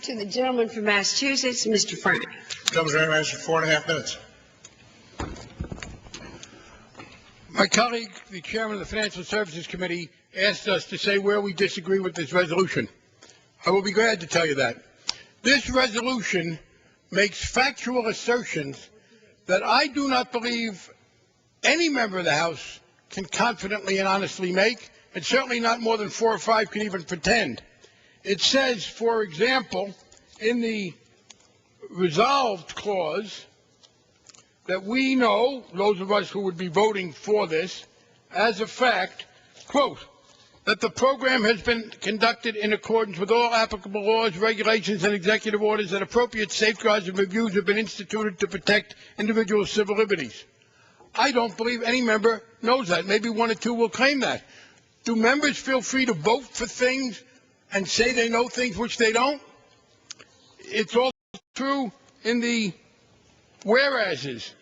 To the gentleman from Massachusetts, Mr. Frank. Gentleman's recognized for 4.5 minutes. My colleague, the chairman of the Financial Services Committee, asked us to say where we disagree with this resolution. I will be glad to tell you that. This resolution makes factual assertions that I do not believe any member of the House can confidently and honestly make, and certainly not more than 4 or 5 can even pretend. It says, for example, in the resolved clause, that we know, those of us who would be voting for this, as a fact, quote, that the program has been conducted in accordance with all applicable laws, regulations, and executive orders, that appropriate safeguards and reviews have been instituted to protect individual civil liberties. I don't believe any member knows that. Maybe 1 or 2 will claim that. Do members feel free to vote for things and say they know things which they don't? It's also true in the whereases.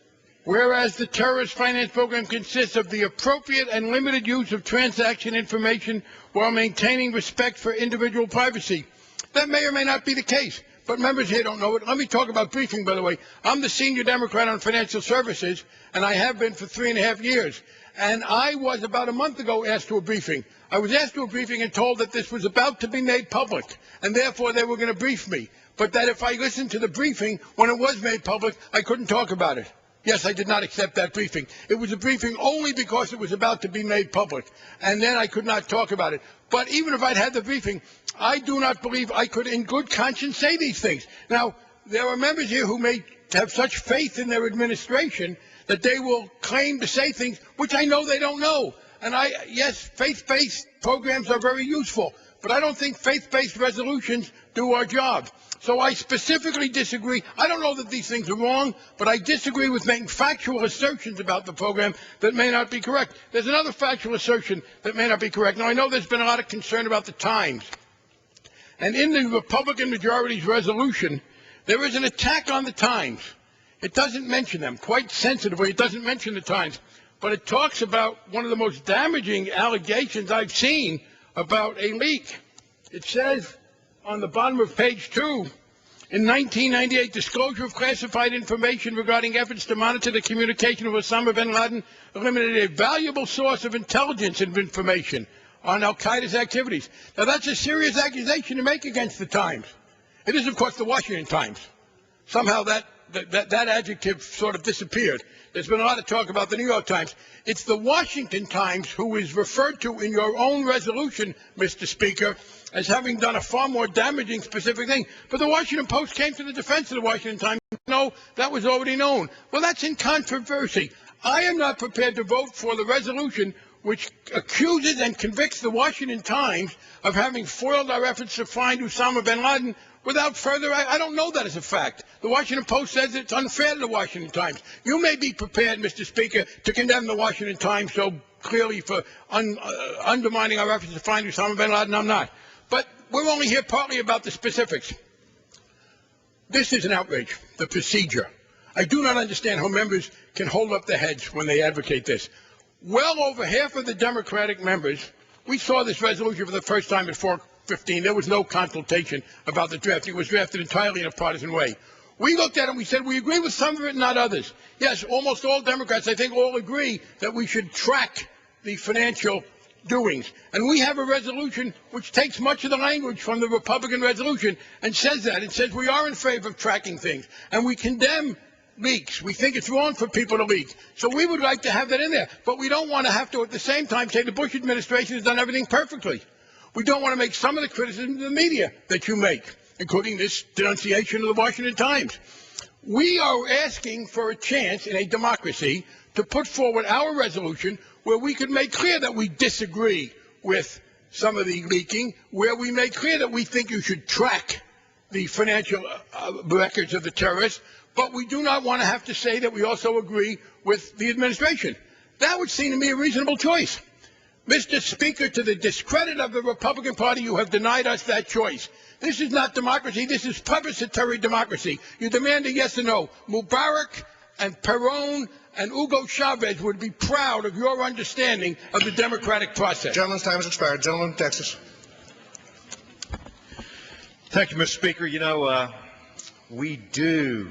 Whereas the terrorist finance program consists of the appropriate and limited use of transaction information while maintaining respect for individual privacy. That may or may not be the case, but members here don't know it. Let me talk about briefing, by the way. I'm the senior Democrat on financial services, and I have been for 3.5 years. And I was, about a month ago, asked to a briefing. I was asked to a briefing and told that this was about to be made public, and therefore they were going to brief me. But that if I listened to the briefing when it was made public, I couldn't talk about it. Yes, I did not accept that briefing. It was a briefing only because it was about to be made public, and then I could not talk about it. But even if I'd had the briefing, I do not believe I could in good conscience say these things. Now, there are members here who may have such faith in their administration that they will claim to say things which I know they don't know. And yes, faith-based programs are very useful, but I don't think faith-based resolutions do our job. So I specifically disagree. I don't know that these things are wrong, but I disagree with making factual assertions about the program that may not be correct. There's another factual assertion that may not be correct. Now, I know there's been a lot of concern about the Times. And in the Republican majority's resolution, there is an attack on the Times. It doesn't mention them. Quite sensitively, it doesn't mention the Times. But it talks about one of the most damaging allegations I've seen about a leak. It says on the bottom of page 2, in 1998, disclosure of classified information regarding efforts to monitor the communication of Osama bin Laden eliminated a valuable source of intelligence and information on al-Qaeda's activities. Now, that's a serious accusation to make against the Times. It is, of course, the Washington Times. Somehow that adjective sort of disappeared. There's been a lot of talk about the New York Times. It's the Washington Times who is referred to in your own resolution, Mr. Speaker, as having done a far more damaging specific thing. But the Washington Post came to the defense of the Washington Times. No, that was already known. Well, that's in controversy. I am not prepared to vote for the resolution which accuses and convicts the Washington Times of having foiled our efforts to find Osama bin Laden without further. I don't know that as a fact. The Washington Post says it's unfair to the Washington Times. You may be prepared, Mr. Speaker, to condemn the Washington Times so clearly for undermining our efforts to find Osama bin Laden. I'm not. But we're only here partly about the specifics. This is an outrage, the procedure. I do not understand how members can hold up their heads when they advocate this. Well over half of the Democratic members, we saw this resolution for the first time at 4:15. There was no consultation about the draft. It was drafted entirely in a partisan way. We looked at it and we said we agree with some of it, not others. Yes, almost all Democrats, I think, all agree that we should track the financial doings. And we have a resolution which takes much of the language from the Republican resolution and says that. It says we are in favor of tracking things, and we condemn leaks. We think it's wrong for people to leak. So we would like to have that in there. But we don't want to have to, at the same time, say the Bush administration has done everything perfectly. We don't want to make some of the criticisms of the media that you make, including this denunciation of the Washington Times. We are asking for a chance in a democracy to put forward our resolution where we could make clear that we disagree with some of the leaking, where we make clear that we think you should track the financial records of the terrorists, but we do not want to have to say that we also agree with the administration. That would seem to me a reasonable choice. Mr. Speaker, to the discredit of the Republican Party, you have denied us that choice. This is not democracy. This is plebiscitary democracy. You demand a yes or no. Mubarak and Perón and Hugo Chavez would be proud of your understanding of the democratic process. Gentleman's time has expired. Gentleman from Texas. Thank you, Mr. Speaker. You know, we do